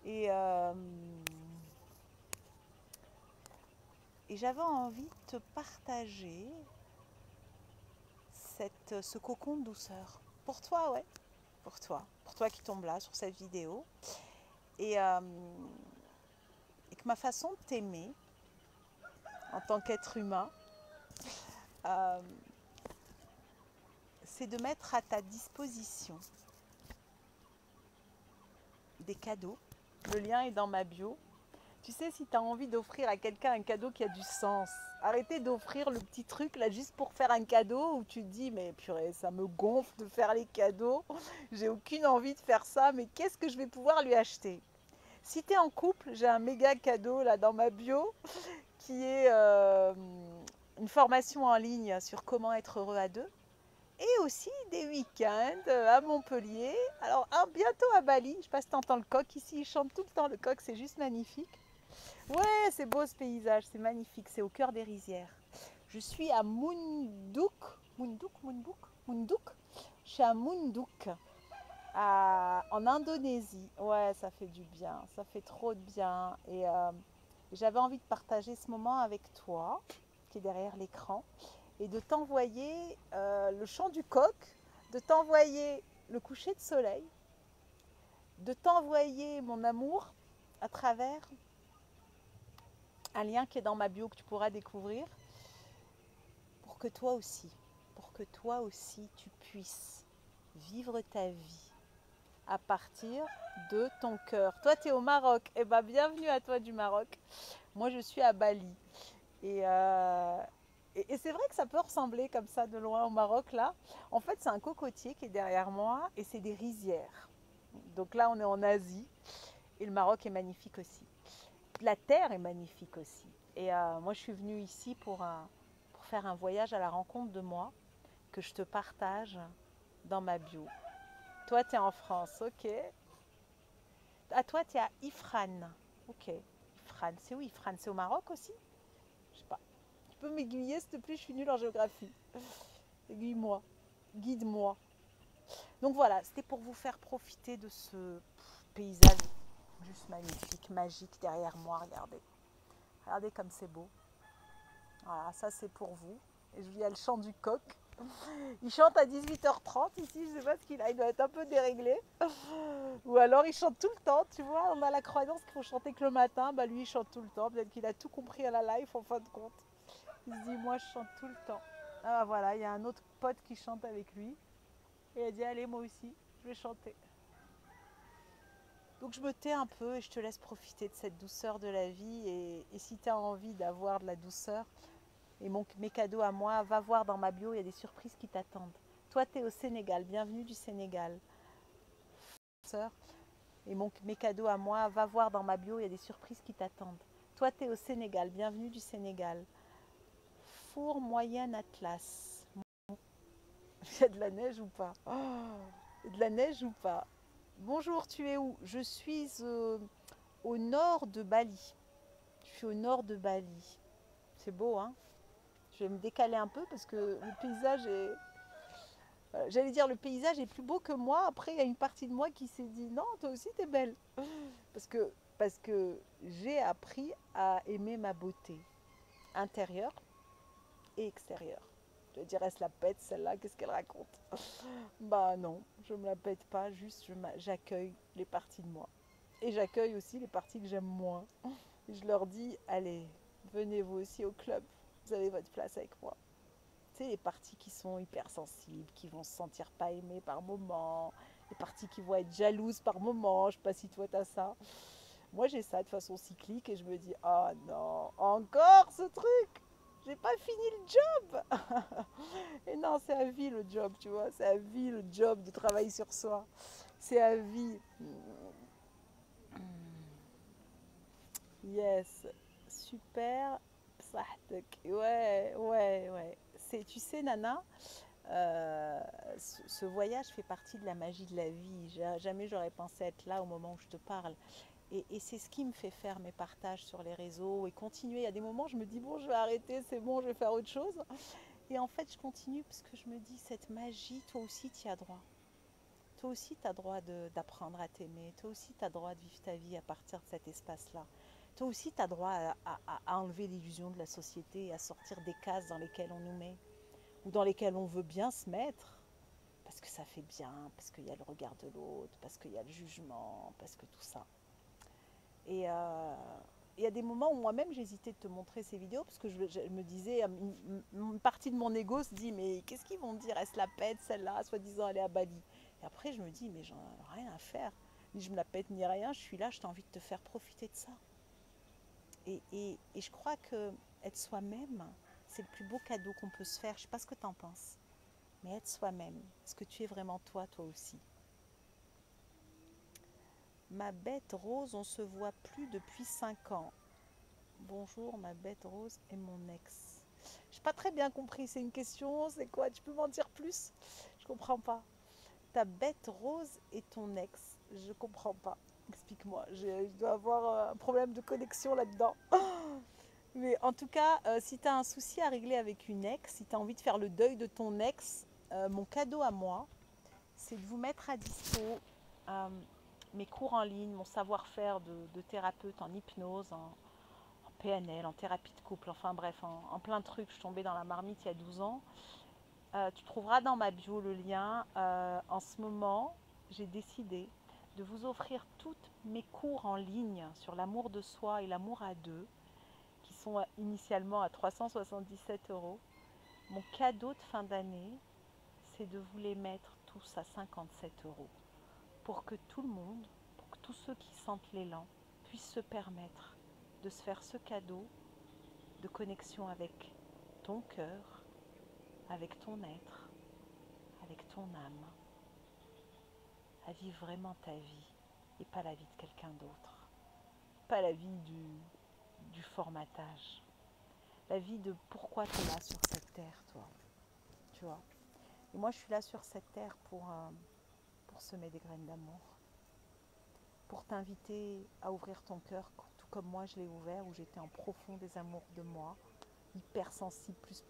Et, euh, et j'avais envie de te partager ce cocon de douceur. Pour toi, ouais, pour toi. Pour toi qui tombe là sur cette vidéo. Et, euh, et que ma façon de t'aimer en tant qu'être humain, euh, c'est de mettre à ta disposition des cadeaux. Le lien est dans ma bio. Tu sais, si tu as envie d'offrir à quelqu'un un cadeau qui a du sens, arrêtez d'offrir le petit truc là juste pour faire un cadeau où tu te dis mais purée, ça me gonfle de faire les cadeaux, j'ai aucune envie de faire ça, mais qu'est-ce que je vais pouvoir lui acheter? Si tu es en couple, j'ai un méga cadeau là dans ma bio qui est une formation en ligne sur comment être heureux à deux et aussi des week-ends à Montpellier. Alors bientôt à Bali, je sais pas si tu entends le coq ici, il chante tout le temps le coq, c'est juste magnifique. Ouais, c'est beau ce paysage, c'est magnifique, c'est au cœur des rizières. Je suis à Munduk. Je suis à Munduk, en Indonésie. Ouais, ça fait du bien, ça fait trop de bien. Et j'avais envie de partager ce moment avec toi, qui est derrière l'écran, et de t'envoyer le chant du coq, de t'envoyer le coucher de soleil, de t'envoyer mon amour à travers un lien qui est dans ma bio que tu pourras découvrir pour que toi aussi tu puisses vivre ta vie à partir de ton cœur. Toi, tu es au Maroc. Eh bien, bienvenue à toi du Maroc. Moi, je suis à Bali. Et, euh, et c'est vrai que ça peut ressembler comme ça de loin au Maroc, là. En fait, c'est un cocotier qui est derrière moi et c'est des rizières. Donc là, on est en Asie et le Maroc est magnifique aussi. La terre est magnifique aussi. Et moi, je suis venue ici pour faire un voyage à la rencontre de moi que je te partage dans ma bio. Toi, tu es en France, ok. Ah, toi, tu es à Ifrane. Ok. Ifrane, c'est où Ifrane? C'est au Maroc aussi? Je sais pas. Tu peux m'aiguiller, s'il te plaît? Je suis nulle en géographie. Aiguille-moi. Guide-moi. Donc voilà, c'était pour vous faire profiter de ce paysage juste magnifique, magique derrière moi. Regardez. Regardez comme c'est beau. Voilà, ça c'est pour vous. Et il y a le chant du coq. Il chante à 18h30 ici, je sais pas ce qu'il a, il doit être un peu déréglé. Ou alors il chante tout le temps, tu vois, on a la croyance qu'il faut chanter que le matin, bah lui il chante tout le temps, peut-être qu'il a tout compris à la life en fin de compte. Il se dit moi je chante tout le temps. Ah voilà, il y a un autre pote qui chante avec lui. Et il dit allez moi aussi, je vais chanter. Donc je me tais un peu et je te laisse profiter de cette douceur de la vie. Et si tu as envie d'avoir de la douceur, et mes cadeaux à moi, va voir dans ma bio, il y a des surprises qui t'attendent. Toi, tu es au Sénégal, bienvenue du Sénégal. Et mes cadeaux à moi, va voir dans ma bio, il y a des surprises qui t'attendent. Toi, tu es au Sénégal, bienvenue du Sénégal. Four moyenne Atlas. Il y a de la neige ou pas? De la neige ou pas? Bonjour, tu es où? Je suis au nord de Bali. Je suis au nord de Bali. C'est beau, hein? Je vais me décaler un peu parce que le paysage est, j'allais dire le paysage est plus beau que moi. Après, il y a une partie de moi qui s'est dit non, toi aussi t'es belle. Parce que j'ai appris à aimer ma beauté intérieure et extérieure. Je vais dire, elle se la pète celle-là, qu'est-ce qu'elle raconte? Bah non, je me la pète pas, juste j'accueille les parties de moi. Et j'accueille aussi les parties que j'aime moins. Et je leur dis, allez, venez vous aussi au club, vous avez votre place avec moi. Tu sais, les parties qui sont hypersensibles, qui vont se sentir pas aimées par moment, les parties qui vont être jalouses par moment, je sais pas si toi t'as ça. Moi j'ai ça de façon cyclique et je me dis, oh non, encore ce truc, j'ai pas fini le job. Et non, c'est à vie le job, tu vois, c'est à vie le job de travailler sur soi. C'est à vie. Yes, super. Ouais, ouais, ouais. Tu sais, Nana, ce voyage fait partie de la magie de la vie. Jamais j'aurais pensé être là au moment où je te parle. Et c'est ce qui me fait faire mes partages sur les réseaux et continuer. Il y a des moments, je me dis, bon, je vais arrêter, c'est bon, je vais faire autre chose. Et en fait, je continue parce que je me dis, cette magie, toi aussi, tu y as droit. toi aussi tu as droit d'apprendre à t'aimer, toi aussi tu as droit de vivre ta vie à partir de cet espace-là. Toi aussi tu as droit à enlever l'illusion de la société et à sortir des cases dans lesquelles on nous met, ou dans lesquelles on veut bien se mettre, parce que ça fait bien, parce qu'il y a le regard de l'autre, parce qu'il y a le jugement, parce que tout ça. Et il y a des moments où moi-même j'hésitais de te montrer ces vidéos parce que je me disais, une partie de mon ego se dit mais qu'est-ce qu'ils vont dire, elle se la pète celle-là, soi-disant elle est à Bali. Et après je me dis mais j'en ai rien à faire, ni je me la pète ni rien, je suis là, je t'ai envie de te faire profiter de ça. Et je crois que être soi-même, c'est le plus beau cadeau qu'on peut se faire. Je sais pas ce que tu en penses, mais être soi-même, est-ce que tu es vraiment toi, toi aussi? Ma bête rose, on se voit plus depuis 5 ans. Bonjour, ma bête rose et mon ex. J'ai pas très bien compris, c'est une question, c'est quoi? Tu peux m'en dire plus? Je comprends pas. Ta bête rose et ton ex, je comprends pas. Explique-moi, je dois avoir un problème de connexion là-dedans. Mais en tout cas, si tu as un souci à régler avec une ex, si tu as envie de faire le deuil de ton ex, mon cadeau à moi, c'est de vous mettre à dispo euh, mes cours en ligne, mon savoir-faire de thérapeute en hypnose, en PNL, en thérapie de couple, enfin bref, en plein de trucs. Je suis tombée dans la marmite il y a 12 ans. Tu trouveras dans ma bio le lien. En ce moment, j'ai décidé de vous offrir tous mes cours en ligne sur l'amour de soi et l'amour à deux, qui sont initialement à 377 euros. Mon cadeau de fin d'année, c'est de vous les mettre tous à 57 euros pour que tout le monde, pour que tous ceux qui sentent l'élan puissent se permettre de se faire ce cadeau de connexion avec ton cœur, avec ton être, avec ton âme, à vivre vraiment ta vie et pas la vie de quelqu'un d'autre, pas la vie du formatage, la vie de pourquoi tu es là sur cette terre, toi, tu vois. Et moi, je suis là sur cette terre pour semer des graines d'amour, pour t'inviter à ouvrir ton cœur, tout comme moi je l'ai ouvert, où j'étais en profond désamour de moi, hypersensible plus,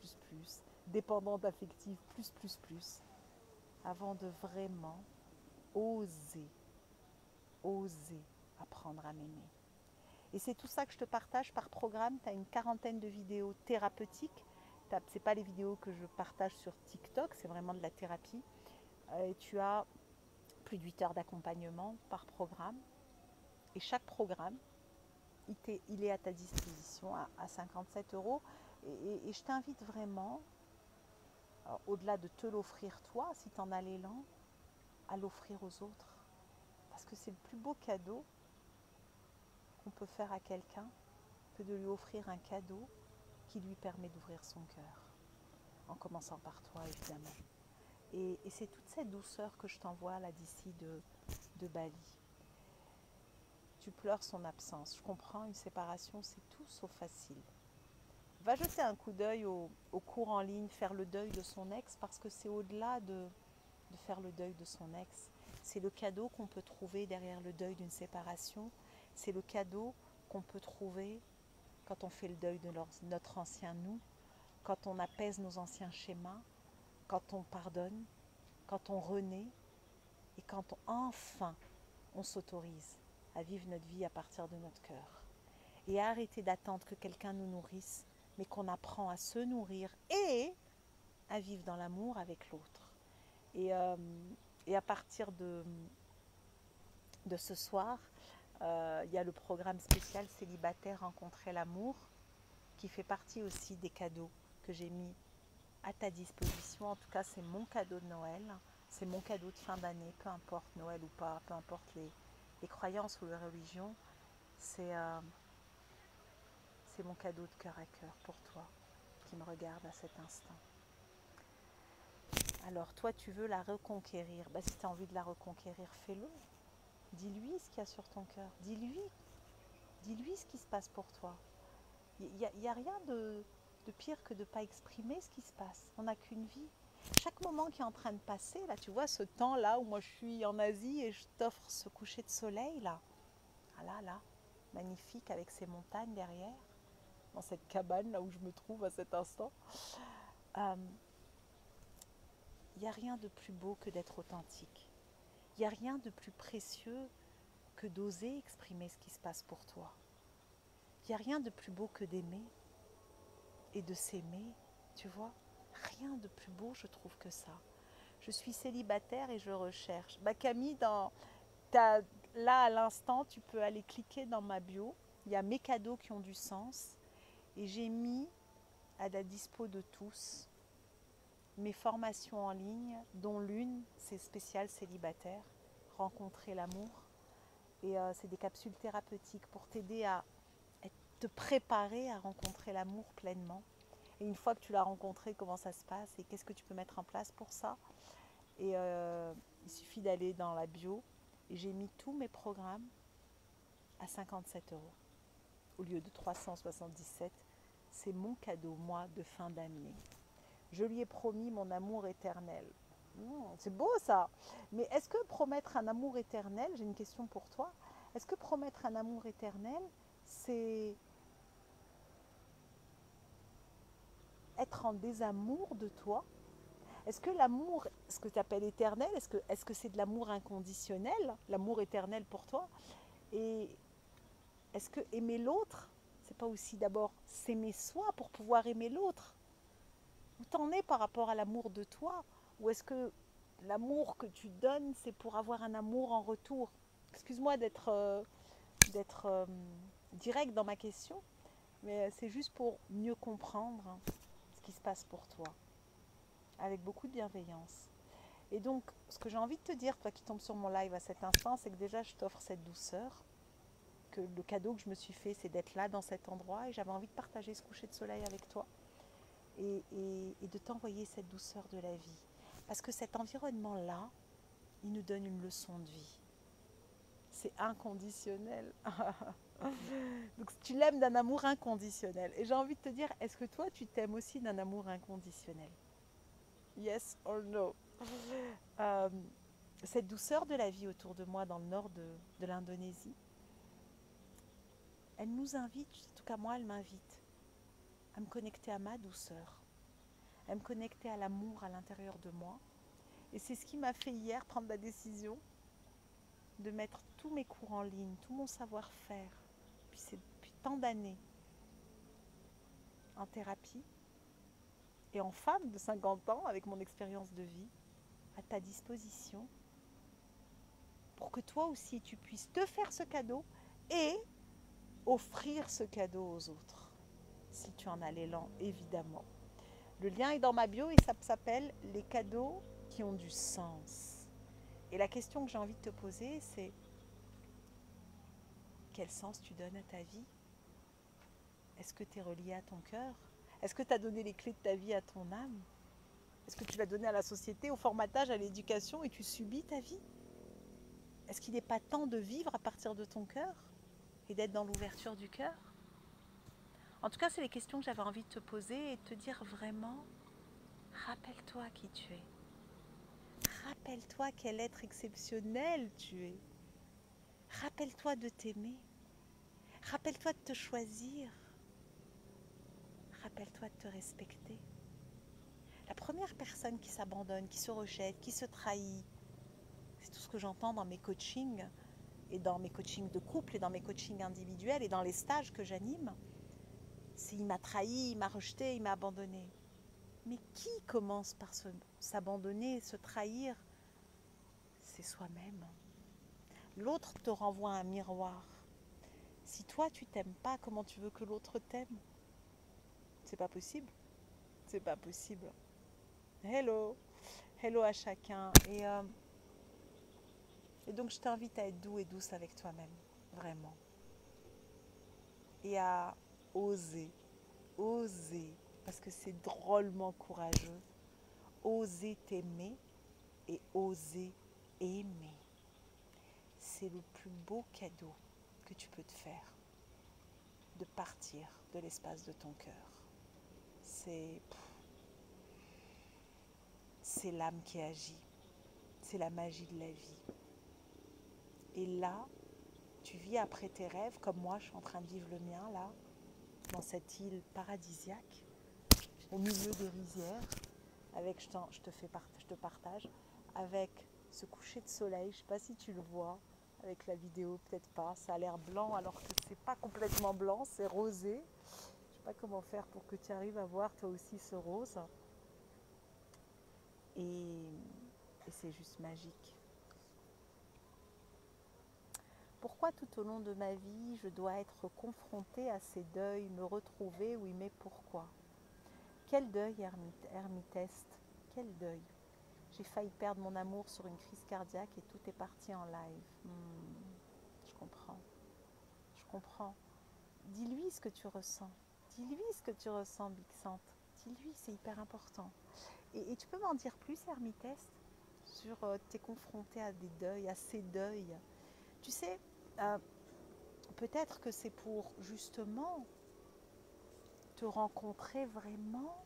dépendante affective plus, avant de vraiment oser, oser apprendre à m'aimer. Et c'est tout ça que je te partage par programme. Tu as une quarantaine de vidéos thérapeutiques. Ce n'est pas les vidéos que je partage sur TikTok, c'est vraiment de la thérapie. Et tu as plus de 8 heures d'accompagnement par programme. Et chaque programme, il est à ta disposition à 57 euros. Et je t'invite vraiment, au-delà de te l'offrir toi, si tu en as l'élan, à l'offrir aux autres. Parce que c'est le plus beau cadeau qu'on peut faire à quelqu'un que de lui offrir un cadeau qui lui permet d'ouvrir son cœur. En commençant par toi, évidemment. Et c'est toute cette douceur que je t'envoie là d'ici de Bali. Tu pleures son absence. Je comprends, une séparation, c'est tout sauf facile. Va jeter un coup d'œil au cours en ligne, faire le deuil de son ex, parce que c'est au-delà de faire le deuil de son ex. C'est le cadeau qu'on peut trouver derrière le deuil d'une séparation. C'est le cadeau qu'on peut trouver quand on fait le deuil de notre ancien nous, quand on apaise nos anciens schémas, quand on pardonne, quand on renaît et quand enfin on s'autorise à vivre notre vie à partir de notre cœur. Et à arrêter d'attendre que quelqu'un nous nourrisse, mais qu'on apprend à se nourrir et à vivre dans l'amour avec l'autre. Et à partir de ce soir, il y a le programme spécial célibataire Rencontrer l'amour, qui fait partie aussi des cadeaux que j'ai mis à ta disposition. En tout cas, c'est mon cadeau de Noël, c'est mon cadeau de fin d'année, peu importe Noël ou pas, peu importe les croyances ou les religions, c'est mon cadeau de cœur à cœur pour toi qui me regarde à cet instant. Alors toi, tu veux la reconquérir. Si tu as envie de la reconquérir, fais-le. Dis-lui ce qu'il y a sur ton cœur. Dis-lui ce qui se passe pour toi. Il n'y a rien de pire que de ne pas exprimer ce qui se passe. On n'a qu'une vie. Chaque moment qui est en train de passer, là, tu vois, ce temps-là où moi je suis en Asie et je t'offre ce coucher de soleil, là. Ah là, magnifique avec ces montagnes derrière, dans cette cabane, là où je me trouve à cet instant. Il n'y a rien de plus beau que d'être authentique. Il n'y a rien de plus précieux que d'oser exprimer ce qui se passe pour toi. Il n'y a rien de plus beau que d'aimer et de s'aimer, tu vois. Rien de plus beau, je trouve, que ça. Je suis célibataire et je recherche. Camille, là à l'instant, tu peux aller cliquer dans ma bio. Il y a mes cadeaux qui ont du sens. Et j'ai mis à la dispo de tous mes formations en ligne, dont l'une, c'est spécial célibataire, rencontrer l'amour. Et c'est des capsules thérapeutiques pour t'aider à te préparer à rencontrer l'amour pleinement. Et une fois que tu l'as rencontré, comment ça se passe et qu'est-ce que tu peux mettre en place pour ça. Et il suffit d'aller dans la bio. Et j'ai mis tous mes programmes à 57 € au lieu de 377. C'est mon cadeau, moi, de fin d'année. Je lui ai promis mon amour éternel. C'est beau ça. Mais est-ce que promettre un amour éternel, j'ai une question pour toi, est-ce que promettre un amour éternel, c'est être en désamour de toi? Est-ce que l'amour, ce que tu appelles éternel, est-ce que c'est de l'amour inconditionnel, l'amour éternel pour toi? Et est-ce que aimer l'autre, c'est pas aussi d'abord s'aimer soi pour pouvoir aimer l'autre? Où t'en es par rapport à l'amour de toi? Ou est-ce que l'amour que tu donnes, c'est pour avoir un amour en retour? Excuse-moi d'être direct dans ma question, mais c'est juste pour mieux comprendre ce qui se passe pour toi, avec beaucoup de bienveillance. Et donc, ce que j'ai envie de te dire, toi qui tombes sur mon live à cet instant, c'est que déjà, je t'offre cette douceur, que le cadeau que je me suis fait, c'est d'être là dans cet endroit, et j'avais envie de partager ce coucher de soleil avec toi, et de t'envoyer cette douceur de la vie. Parce que cet environnement-là, il nous donne une leçon de vie. C'est inconditionnel. Donc tu l'aimes d'un amour inconditionnel. Et j'ai envie de te dire, est-ce que toi, tu t'aimes aussi d'un amour inconditionnel? Yes or no? euh, Cette douceur de la vie autour de moi dans le nord de l'Indonésie, elle nous invite, en tout cas moi, elle m'invite à me connecter à ma douceur, à me connecter à l'amour à l'intérieur de moi. Et c'est ce qui m'a fait hier prendre la décision de mettre tous mes cours en ligne, tout mon savoir-faire, depuis tant d'années, en thérapie et en femme de 50 ans, avec mon expérience de vie, à ta disposition, pour que toi aussi tu puisses te faire ce cadeau et offrir ce cadeau aux autres, si tu en as l'élan, évidemment. Le lien est dans ma bio et ça s'appelle « Les cadeaux qui ont du sens ». Et la question que j'ai envie de te poser, c'est quel sens tu donnes à ta vie? Est-ce que tu es relié à ton cœur? Est-ce que tu as donné les clés de ta vie à ton âme? Est-ce que tu l'as donné à la société, au formatage, à l'éducation et tu subis ta vie? Est-ce qu'il n'est pas temps de vivre à partir de ton cœur et d'être dans l'ouverture du cœur? En tout cas, c'est les questions que j'avais envie de te poser et de te dire vraiment, rappelle-toi qui tu es. Rappelle-toi quel être exceptionnel tu es. Rappelle-toi de t'aimer. Rappelle-toi de te choisir. Rappelle-toi de te respecter. La première personne qui s'abandonne, qui se rejette, qui se trahit, c'est tout ce que j'entends dans mes coachings et dans mes coachings de couple et dans mes coachings individuels et dans les stages que j'anime. C'est il m'a trahi, il m'a rejeté, il m'a abandonné. Mais qui commence par s'abandonner, se trahir? C'est soi-même. L'autre te renvoie un miroir. Si toi tu t'aimes pas, comment tu veux que l'autre t'aime? C'est pas possible. C'est pas possible. Hello. Hello à chacun. Et donc je t'invite à être doux et douce avec toi-même. Vraiment. Et à oser. Oser. Parce que c'est drôlement courageux. Oser t'aimer et oser aimer. C'est le plus beau cadeau que tu peux te faire. De partir de l'espace de ton cœur. C'est l'âme qui agit. C'est la magie de la vie. Et là, tu vis après tes rêves, comme moi, je suis en train de vivre le mien, là, dans cette île paradisiaque, au milieu des rizières, avec, je te partage, avec ce coucher de soleil. Je ne sais pas si tu le vois avec la vidéo, peut-être pas. Ça a l'air blanc alors que c'est pas complètement blanc, c'est rosé. Je ne sais pas comment faire pour que tu arrives à voir toi aussi ce rose. Et c'est juste magique. Pourquoi tout au long de ma vie, je dois être confrontée à ces deuils, me retrouver, oui, mais pourquoi? Quel deuil, Hermiteste? Quel deuil? J'ai failli perdre mon amour sur une crise cardiaque et tout est parti en live. Je comprends. Je comprends. Dis-lui ce que tu ressens. Dis-lui ce que tu ressens, Bixante. Dis-lui, c'est hyper important. Et tu peux m'en dire plus, Hermiteste, sur t'es confronté à des deuils, à ces deuils. Tu sais, peut-être que c'est pour justement te rencontrer vraiment.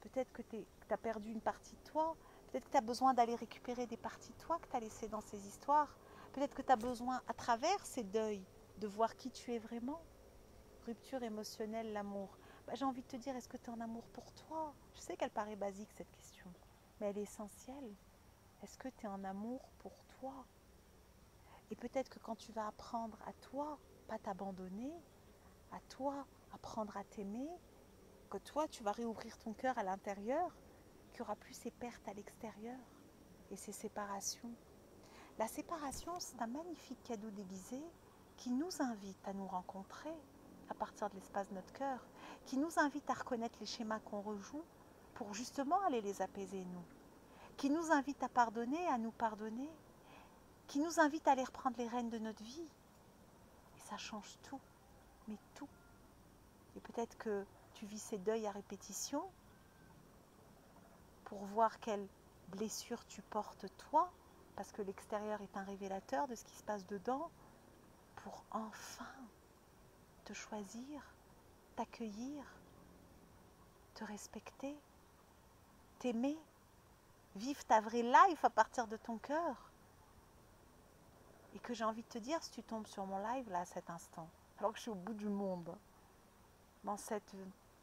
Peut-être que tu as perdu une partie de toi. Peut-être que tu as besoin d'aller récupérer des parties de toi que tu as laissées dans ces histoires. Peut-être que tu as besoin, à travers ces deuils, de voir qui tu es vraiment. Rupture émotionnelle, l'amour. J'ai envie de te dire, est-ce que tu es en amour pour toi? Je sais qu'elle paraît basique, cette question, mais elle est essentielle. Est-ce que tu es en amour pour toi? Et peut-être que quand tu vas apprendre à toi, pas t'abandonner, à toi apprendre à t'aimer, que toi tu vas réouvrir ton cœur à l'intérieur, qu'il n'y aura plus ces pertes à l'extérieur et ces séparations. La séparation, c'est un magnifique cadeau déguisé qui nous invite à nous rencontrer à partir de l'espace de notre cœur, qui nous invite à reconnaître les schémas qu'on rejoue pour justement aller les apaiser nous, qui nous invite à pardonner, à nous pardonner, qui nous invite à aller reprendre les rênes de notre vie. Et ça change tout, mais tout. Et peut-être que tu vis ces deuils à répétition pour voir quelle blessure tu portes toi, parce que l'extérieur est un révélateur de ce qui se passe dedans, pour enfin te choisir, t'accueillir, te respecter, t'aimer, vivre ta vraie life à partir de ton cœur. Et que j'ai envie de te dire, si tu tombes sur mon live là à cet instant, alors que je suis au bout du monde, dans cette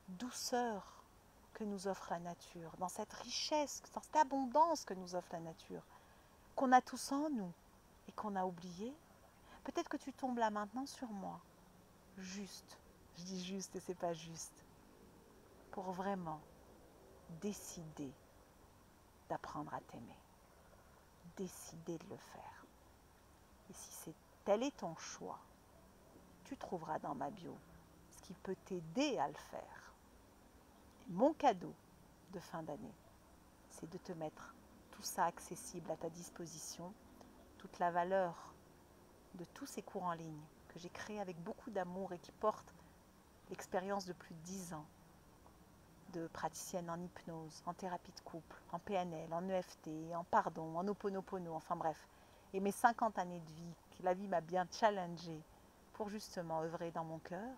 douceur que nous offre la nature, dans cette richesse, dans cette abondance que nous offre la nature, qu'on a tous en nous et qu'on a oublié, peut-être que tu tombes là maintenant sur moi, juste, je dis juste et c'est pas juste, pour vraiment décider d'apprendre à t'aimer, décider de le faire. Et si tel est ton choix, tu trouveras dans ma bio ce qui peut t'aider à le faire. Et mon cadeau de fin d'année, c'est de te mettre tout ça accessible à ta disposition, toute la valeur de tous ces cours en ligne que j'ai créés avec beaucoup d'amour et qui portent l'expérience de plus de 10 ans de praticienne en hypnose, en thérapie de couple, en PNL, en EFT, en pardon, en Ho'oponopono, enfin bref. Et mes 50 années de vie, que la vie m'a bien challengée pour justement œuvrer dans mon cœur.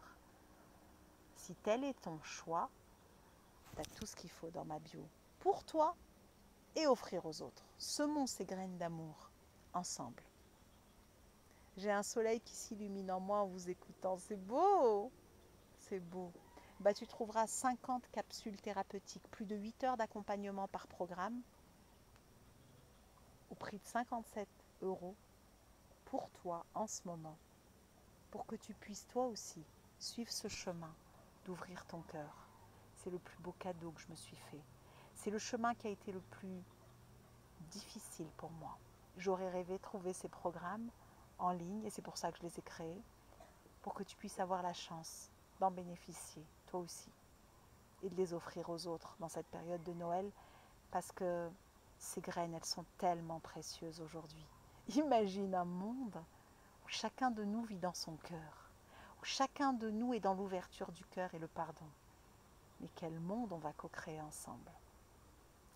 Si tel est ton choix, tu as tout ce qu'il faut dans ma bio pour toi et offrir aux autres. Semons ces graines d'amour ensemble. J'ai un soleil qui s'illumine en moi en vous écoutant. C'est beau! C'est beau. Tu trouveras 50 capsules thérapeutiques, plus de 8 heures d'accompagnement par programme, au prix de 57 € pour toi en ce moment, pour que tu puisses toi aussi suivre ce chemin d'ouvrir ton cœur. C'est le plus beau cadeau que je me suis fait. C'est le chemin qui a été le plus difficile pour moi. J'aurais rêvé de trouver ces programmes en ligne et c'est pour ça que je les ai créés, pour que tu puisses avoir la chance d'en bénéficier, toi aussi, et de les offrir aux autres dans cette période de Noël, parce que ces graines, elles sont tellement précieuses aujourd'hui. Imagine un monde où chacun de nous vit dans son cœur, où chacun de nous est dans l'ouverture du cœur et le pardon. Mais quel monde on va co-créer ensemble.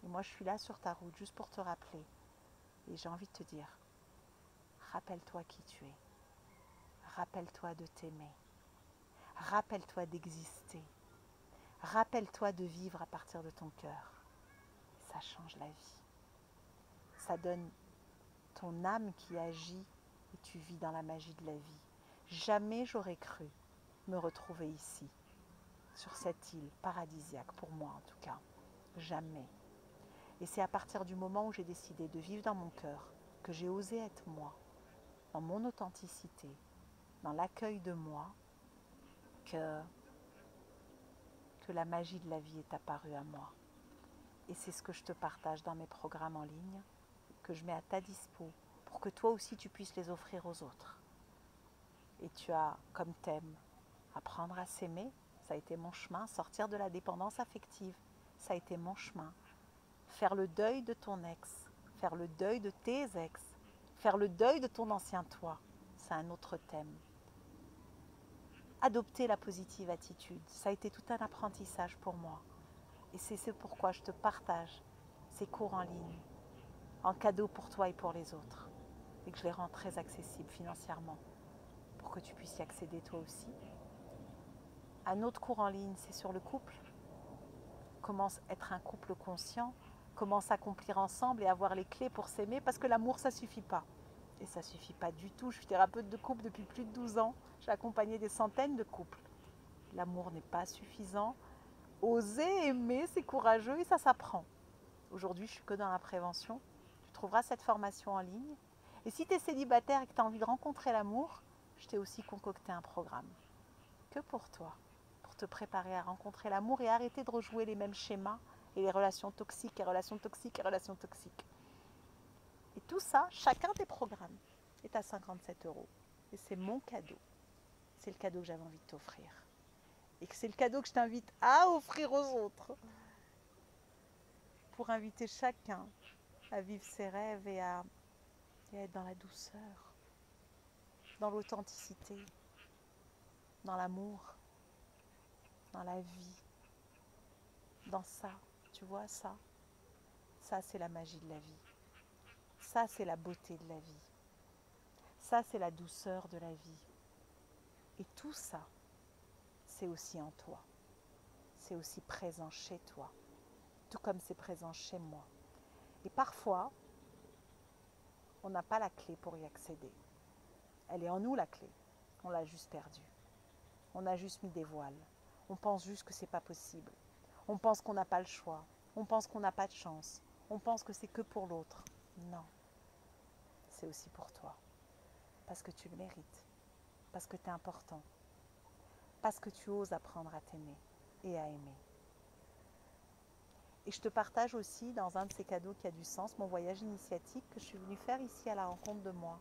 Et moi, je suis là sur ta route juste pour te rappeler. Et j'ai envie de te dire, rappelle-toi qui tu es. Rappelle-toi de t'aimer. Rappelle-toi d'exister. Rappelle-toi de vivre à partir de ton cœur. Ça change la vie. Ça donne ton âme qui agit et tu vis dans la magie de la vie. Jamais j'aurais cru me retrouver ici, sur cette île paradisiaque, pour moi en tout cas. Jamais. Et c'est à partir du moment où j'ai décidé de vivre dans mon cœur, que j'ai osé être moi, dans mon authenticité, dans l'accueil de moi, que la magie de la vie est apparue à moi. Et c'est ce que je te partage dans mes programmes en ligne, que je mets à ta dispo, pour que toi aussi tu puisses les offrir aux autres. Et tu as comme thème apprendre à s'aimer, ça a été mon chemin, sortir de la dépendance affective, ça a été mon chemin. Faire le deuil de ton ex, faire le deuil de tes ex, faire le deuil de ton ancien toi, c'est un autre thème. Adopter la positive attitude, ça a été tout un apprentissage pour moi. Et c'est ce pourquoi je te partage ces cours en ligne, en cadeau pour toi et pour les autres. Et que je les rends très accessibles financièrement, pour que tu puisses y accéder toi aussi. Un autre cours en ligne, c'est sur le couple. Comment être un couple conscient, comment s'accomplir ensemble et avoir les clés pour s'aimer, parce que l'amour, ça ne suffit pas. Et ça ne suffit pas du tout. Je suis thérapeute de couple depuis plus de 12 ans. J'ai accompagné des centaines de couples. L'amour n'est pas suffisant. Oser aimer, c'est courageux et ça s'apprend. Aujourd'hui, je suis que dans la prévention. Tu trouveras cette formation en ligne. Et si tu es célibataire et que tu as envie de rencontrer l'amour, je t'ai aussi concocté un programme. Que pour toi, pour te préparer à rencontrer l'amour et arrêter de rejouer les mêmes schémas et les relations toxiques et relations toxiques et relations toxiques. Et tout ça, chacun des programmes est à 57 €. Et c'est mon cadeau. C'est le cadeau que j'avais envie de t'offrir. Et que c'est le cadeau que je t'invite à offrir aux autres. Pour inviter chacun à vivre ses rêves et à être dans la douceur, dans l'authenticité, dans l'amour, dans la vie, dans ça. Tu vois ça? Ça, c'est la magie de la vie. Ça, c'est la beauté de la vie. Ça, c'est la douceur de la vie. Et tout ça, c'est aussi en toi. C'est aussi présent chez toi, tout comme c'est présent chez moi. Et parfois, on n'a pas la clé pour y accéder. Elle est en nous, la clé. On l'a juste perdue. On a juste mis des voiles. On pense juste que c'est pas possible. On pense qu'on n'a pas le choix. On pense qu'on n'a pas de chance. On pense que c'est que pour l'autre. Non. C'est aussi pour toi. Parce que tu le mérites. Parce que tu es important. Parce que tu oses apprendre à t'aimer et à aimer. Et je te partage aussi, dans un de ces cadeaux qui a du sens, mon voyage initiatique que je suis venue faire ici à la rencontre de moi.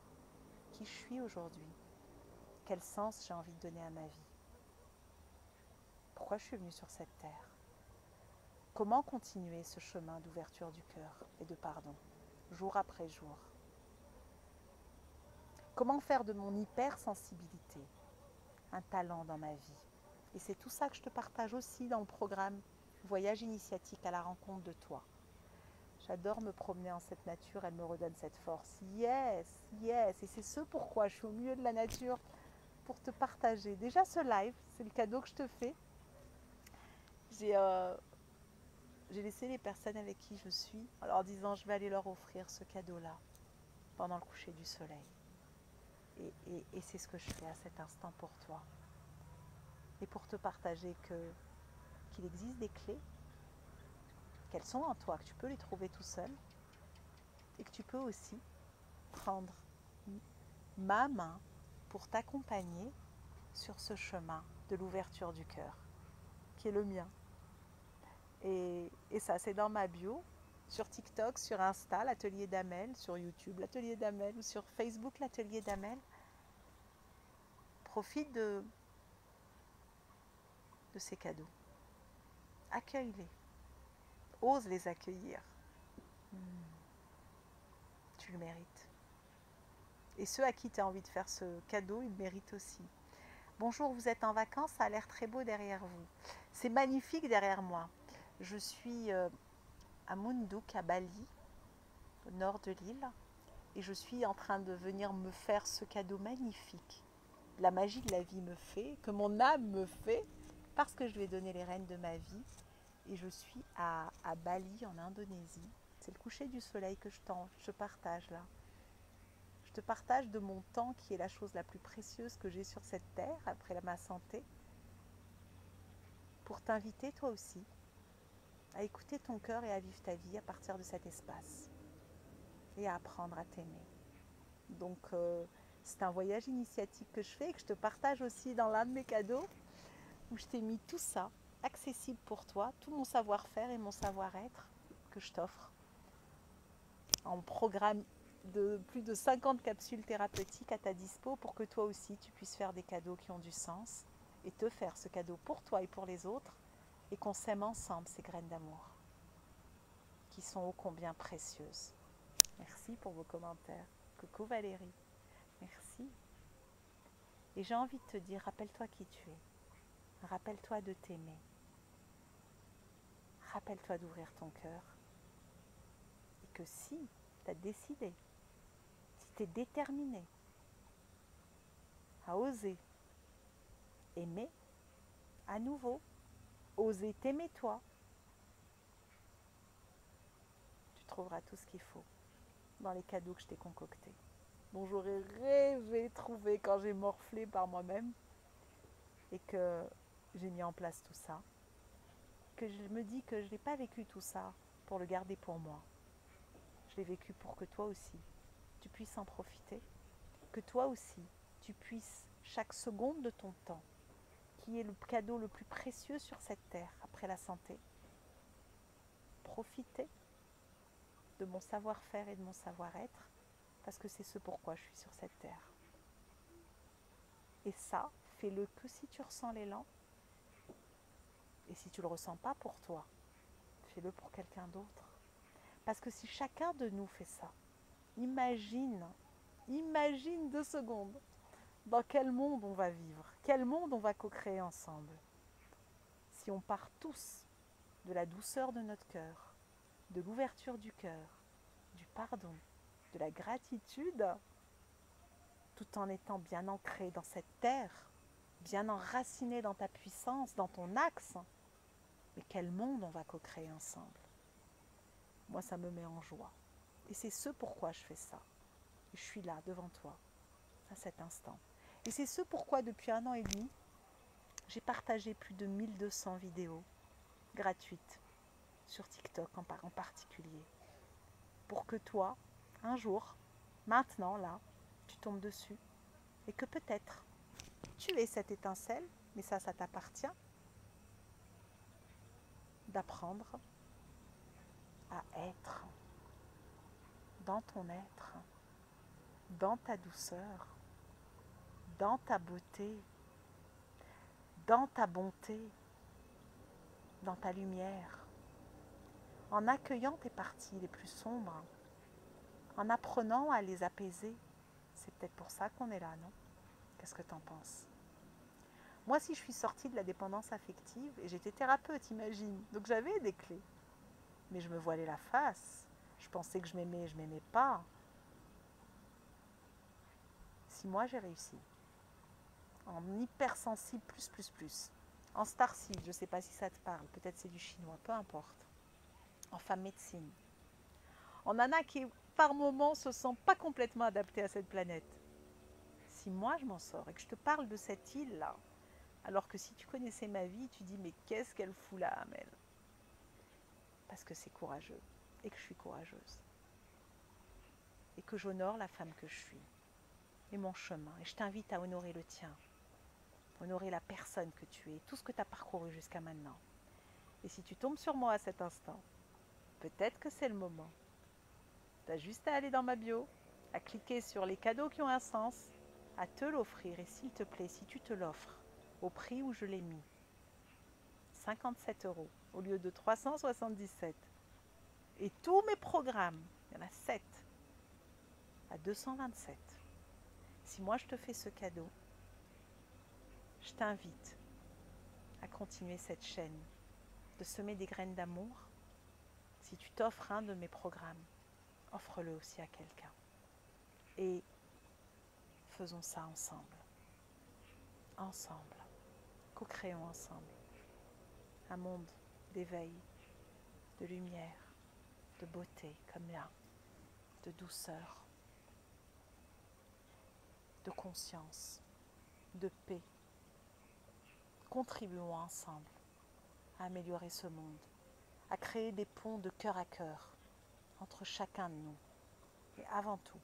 Qui je suis aujourd'hui. Quel sens j'ai envie de donner à ma vie. Pourquoi je suis venue sur cette terre. Comment continuer ce chemin d'ouverture du cœur et de pardon, jour après jour. Comment faire de mon hypersensibilité un talent dans ma vie. Et c'est tout ça que je te partage aussi dans le programme Voyage initiatique à la rencontre de toi. J'adore me promener en cette nature, elle me redonne cette force. Yes, yes. Et c'est ce pourquoi je suis au milieu de la nature, pour te partager. Déjà ce live, c'est le cadeau que je te fais. J'ai laissé les personnes avec qui je suis en leur disant je vais aller leur offrir ce cadeau-là pendant le coucher du soleil. Et c'est ce que je fais à cet instant pour toi. Et pour te partager qu'il existe des clés, qu'elles sont en toi, que tu peux les trouver tout seul et que tu peux aussi prendre ma main pour t'accompagner sur ce chemin de l'ouverture du cœur, qui est le mien. Et ça, c'est dans ma bio, sur TikTok, sur Insta, l'atelier d'Amel, sur YouTube, l'atelier d'Amel, ou sur Facebook, l'atelier d'Amel. Profite de ces cadeaux. Accueille-les. Ose les accueillir. Tu le mérites. Et ceux à qui tu as envie de faire ce cadeau, ils le méritent aussi. Bonjour, vous êtes en vacances, ça a l'air très beau derrière vous. C'est magnifique derrière moi. Je suis à Munduk, à Bali, au nord de l'île, et je suis en train de venir me faire ce cadeau magnifique. La magie de la vie me fait, que mon âme me fait, parce que je lui ai donné les rênes de ma vie. Et je suis à Bali, en Indonésie. C'est le coucher du soleil que je partage là. Je te partage de mon temps qui est la chose la plus précieuse que j'ai sur cette terre, après ma santé, pour t'inviter toi aussi à écouter ton cœur et à vivre ta vie à partir de cet espace et à apprendre à t'aimer. Donc c'est un voyage initiatique que je fais et que je te partage aussi dans l'un de mes cadeaux où je t'ai mis tout ça accessible pour toi, tout mon savoir-faire et mon savoir-être que je t'offre en programme de plus de 50 capsules thérapeutiques à ta dispo pour que toi aussi tu puisses faire des cadeaux qui ont du sens et te faire ce cadeau pour toi et pour les autres et qu'on sème ensemble ces graines d'amour qui sont ô combien précieuses. Merci pour vos commentaires. Coucou Valérie, merci. Et j'ai envie de te dire, rappelle-toi qui tu es, rappelle-toi de t'aimer, rappelle-toi d'ouvrir ton cœur et que si tu as décidé, si tu es déterminé à oser aimer à nouveau, oser t'aimer toi, tu trouveras tout ce qu'il faut dans les cadeaux que je t'ai concoctés, dont j'aurais rêvé trouver quand j'ai morflé par moi-même et que j'ai mis en place tout ça, que je me dis que je n'ai pas vécu tout ça pour le garder pour moi. Je l'ai vécu pour que toi aussi, tu puisses en profiter, que toi aussi, tu puisses chaque seconde de ton temps, qui est le cadeau le plus précieux sur cette terre après la santé, profiter de mon savoir-faire et de mon savoir-être, parce que c'est ce pourquoi je suis sur cette terre. Et ça, fais-le que si tu ressens l'élan, et si tu ne le ressens pas pour toi, fais-le pour quelqu'un d'autre. Parce que si chacun de nous fait ça, imagine 2 secondes dans quel monde on va vivre, quel monde on va co-créer ensemble. Si on part tous de la douceur de notre cœur, de l'ouverture du cœur, du pardon, de la gratitude, tout en étant bien ancré dans cette terre, bien enraciné dans ta puissance, dans ton axe, mais quel monde on va co-créer ensemble. Moi, ça me met en joie. Et c'est ce pourquoi je fais ça. Et je suis là, devant toi, à cet instant. Et c'est ce pourquoi, depuis 1 an et demi, j'ai partagé plus de 1200 vidéos gratuites sur TikTok en particulier. Pour que toi, un jour, maintenant, là, tu tombes dessus et que peut-être tu aies cette étincelle, mais ça t'appartient, d'apprendre à être dans ton être, dans ta douceur, dans ta beauté, dans ta bonté, dans ta lumière, en accueillant tes parties les plus sombres, en apprenant à les apaiser. C'est peut-être pour ça qu'on est là, non? Qu'est-ce que t'en penses? Moi, si je suis sortie de la dépendance affective, et j'étais thérapeute, imagine, donc j'avais des clés, mais je me voilais la face. Je pensais que je m'aimais et je m'aimais pas. Si moi j'ai réussi, en hypersensible plus, en starseed, je ne sais pas si ça te parle, peut-être c'est du chinois, peu importe, en femme médecine, en nana qui par moments se sent pas complètement adaptée à cette planète. Si moi je m'en sors et que je te parle de cette île-là, alors que si tu connaissais ma vie, tu dis mais qu'est-ce qu'elle fout là, Amel? Parce que c'est courageux et que je suis courageuse et que j'honore la femme que je suis et mon chemin. Et je t'invite à honorer le tien, honorer la personne que tu es, tout ce que tu as parcouru jusqu'à maintenant. Et si tu tombes sur moi à cet instant, peut-être que c'est le moment. Tu as juste à aller dans ma bio, à cliquer sur les cadeaux qui ont un sens, à te l'offrir. Et s'il te plaît, si tu te l'offres au prix où je l'ai mis, 57 € au lieu de 377. Et tous mes programmes, il y en a 7, à 227. Si moi je te fais ce cadeau, je t'invite à continuer cette chaîne, de semer des graines d'amour. Si tu t'offres un de mes programmes, offre-le aussi à quelqu'un. Et faisons ça ensemble. Ensemble. Co-créons ensemble un monde d'éveil, de lumière, de beauté comme là, de douceur, de conscience, de paix. Contribuons ensemble à améliorer ce monde, à créer des ponts de cœur à cœur entre chacun de nous, et avant tout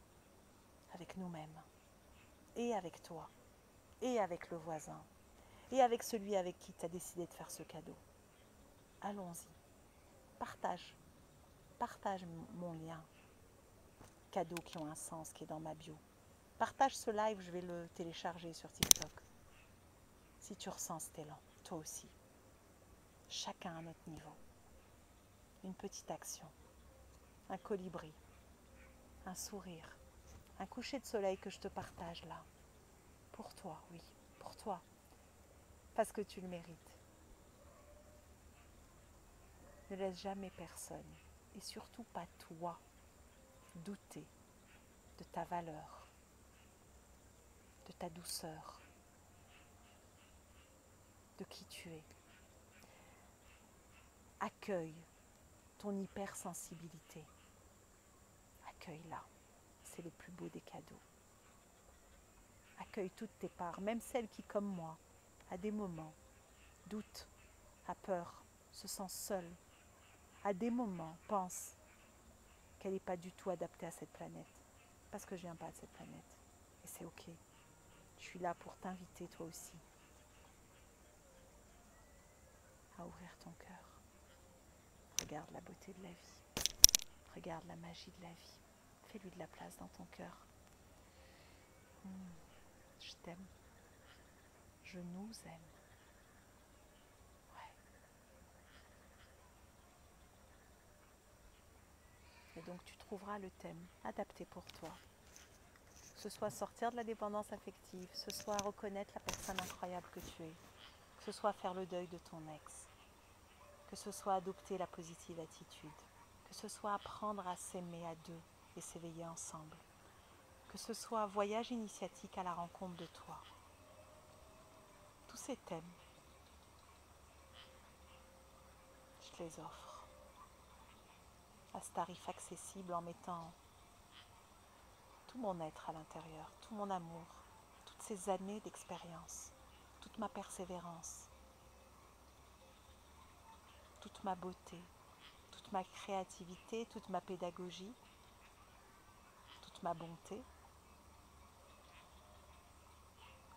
avec nous-mêmes, et avec toi, et avec le voisin, et avec celui avec qui tu as décidé de faire ce cadeau. Allons-y, partage mon lien, cadeaux qui ont un sens, qui est dans ma bio. Partage ce live, je vais le télécharger sur TikTok. Si tu ressens cet élan, toi aussi, chacun à notre niveau, une petite action, un colibri, un sourire, un coucher de soleil que je te partage là, pour toi, oui, pour toi, parce que tu le mérites. Ne laisse jamais personne, et surtout pas toi, douter de ta valeur, de ta douceur, de qui tu es. Accueille ton hypersensibilité. Accueille-la, c'est le plus beau des cadeaux. Accueille toutes tes parts, même celles qui, comme moi, à des moments, doutent, a peur, se sent seule, à des moments, pense qu'elle n'est pas du tout adaptée à cette planète, parce que je ne viens pas de cette planète. Et c'est ok. Je suis là pour t'inviter, toi aussi, à ouvrir ton cœur. Regarde la beauté de la vie. Regarde la magie de la vie. Fais-lui de la place dans ton cœur. Je t'aime. Je nous aime. Ouais. Et donc tu trouveras le thème adapté pour toi. Que ce soit sortir de la dépendance affective, que ce soit reconnaître la personne incroyable que tu es, que ce soit faire le deuil de ton ex, que ce soit adopter la positive attitude, que ce soit apprendre à s'aimer à deux et s'éveiller ensemble, que ce soit voyage initiatique à la rencontre de toi. Tous ces thèmes, je te les offre à ce tarif accessible en mettant tout mon être à l'intérieur, tout mon amour, toutes ces années d'expérience, toute ma persévérance, toute ma beauté, toute ma créativité, toute ma pédagogie, toute ma bonté,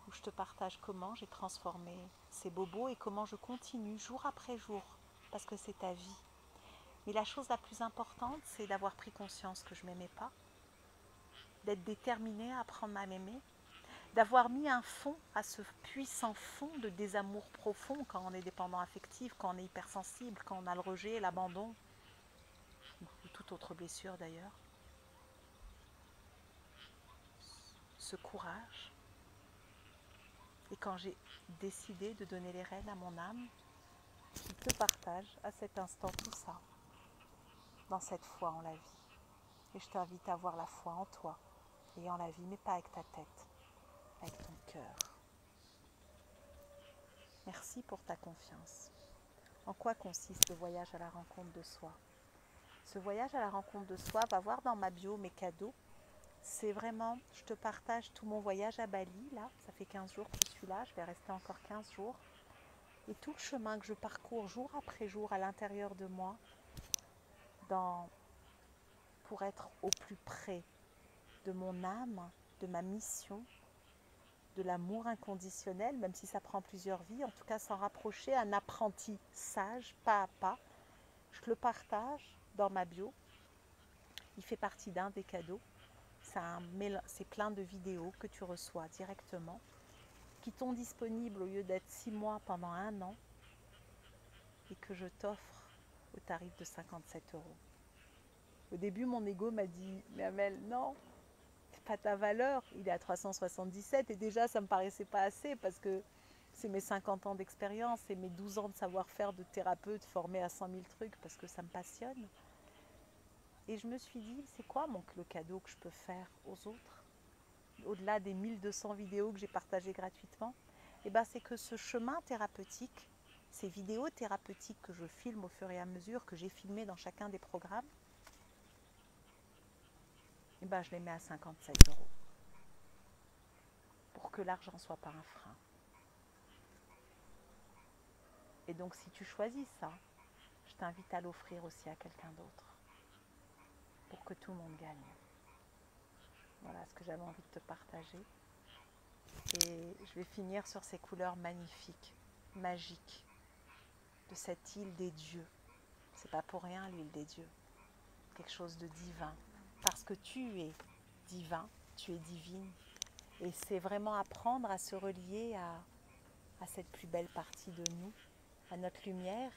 où je te partage comment j'ai transformé ces bobos et comment je continue jour après jour, parce que c'est ta vie. Mais la chose la plus importante, c'est d'avoir pris conscience que je ne m'aimais pas, d'être déterminée à apprendre à m'aimer, d'avoir mis un fond à ce puissant fond de désamour profond quand on est dépendant affectif, quand on est hypersensible, quand on a le rejet, l'abandon, ou toute autre blessure d'ailleurs. Ce courage. Et quand j'ai décidé de donner les rênes à mon âme, je te partage à cet instant tout ça, dans cette foi en la vie. Et je t'invite à voir la foi en toi et en la vie, mais pas avec ta tête, avec ton cœur. Merci pour ta confiance. En quoi consiste le voyage à la rencontre de soi? Ce voyage à la rencontre de soi, va voir dans ma bio mes cadeaux. C'est vraiment, je te partage tout mon voyage à Bali, là, ça fait 15 jours que je suis là, je vais rester encore 15 jours. Et tout le chemin que je parcours jour après jour à l'intérieur de moi, pour être au plus près de mon âme, de ma mission, de l'amour inconditionnel, même si ça prend plusieurs vies, en tout cas s'en rapprocher, un apprentissage pas à pas. Je le partage dans ma bio. Il fait partie d'un des cadeaux. C'est plein de vidéos que tu reçois directement, qui t'ont disponible au lieu d'être 6 mois pendant 1 an, et que je t'offre au tarif de 57 €. Au début, mon ego m'a dit « Mais Amel, non, c'est pas ta valeur, il est à 377 » et déjà, ça me paraissait pas assez parce que c'est mes 50 ans d'expérience et mes 12 ans de savoir-faire de thérapeute formée à 100 000 trucs parce que ça me passionne. Et je me suis dit, c'est quoi le cadeau que je peux faire aux autres, au-delà des 1200 vidéos que j'ai partagées gratuitement? Et ben, c'est que ce chemin thérapeutique, ces vidéos thérapeutiques que je filme au fur et à mesure, que j'ai filmées dans chacun des programmes, et ben, je les mets à 57 € pour que l'argent ne soit pas un frein. Et donc, si tu choisis ça, je je t'invite à l'offrir aussi à quelqu'un d'autre pour que tout le monde gagne. Voilà ce que j'avais envie de te partager. Et je vais finir sur ces couleurs magnifiques, magiques, de cette île des dieux. C'est pas pour rien l'île des dieux. Quelque chose de divin. Parce que tu es divin, tu es divine. Et c'est vraiment apprendre à se relier à cette plus belle partie de nous, à notre lumière.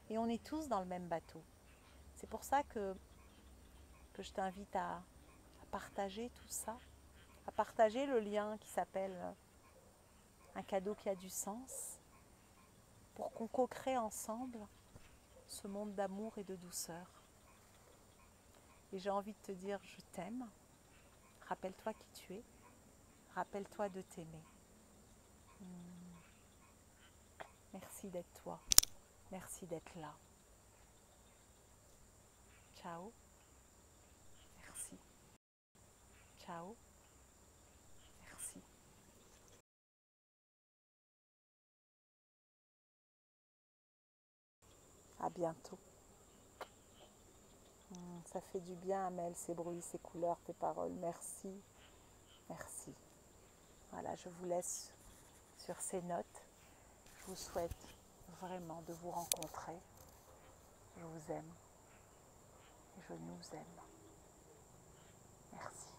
Et on est tous dans le même bateau. C'est pour ça que je t'invite à partager tout ça, à partager le lien qui s'appelle un cadeau qui a du sens, pour qu'on co-crée ensemble ce monde d'amour et de douceur. Et j'ai envie de te dire, je t'aime. Rappelle-toi qui tu es. Rappelle-toi de t'aimer. Merci d'être toi. Merci d'être là. Ciao. Merci. Ciao. Merci. À bientôt. Ça fait du bien, Amel, ces bruits, ces couleurs, tes paroles. Merci. Merci. Voilà, je vous laisse sur ces notes. Je vous souhaite vraiment de vous rencontrer. Je vous aime. Je nous aime. Merci.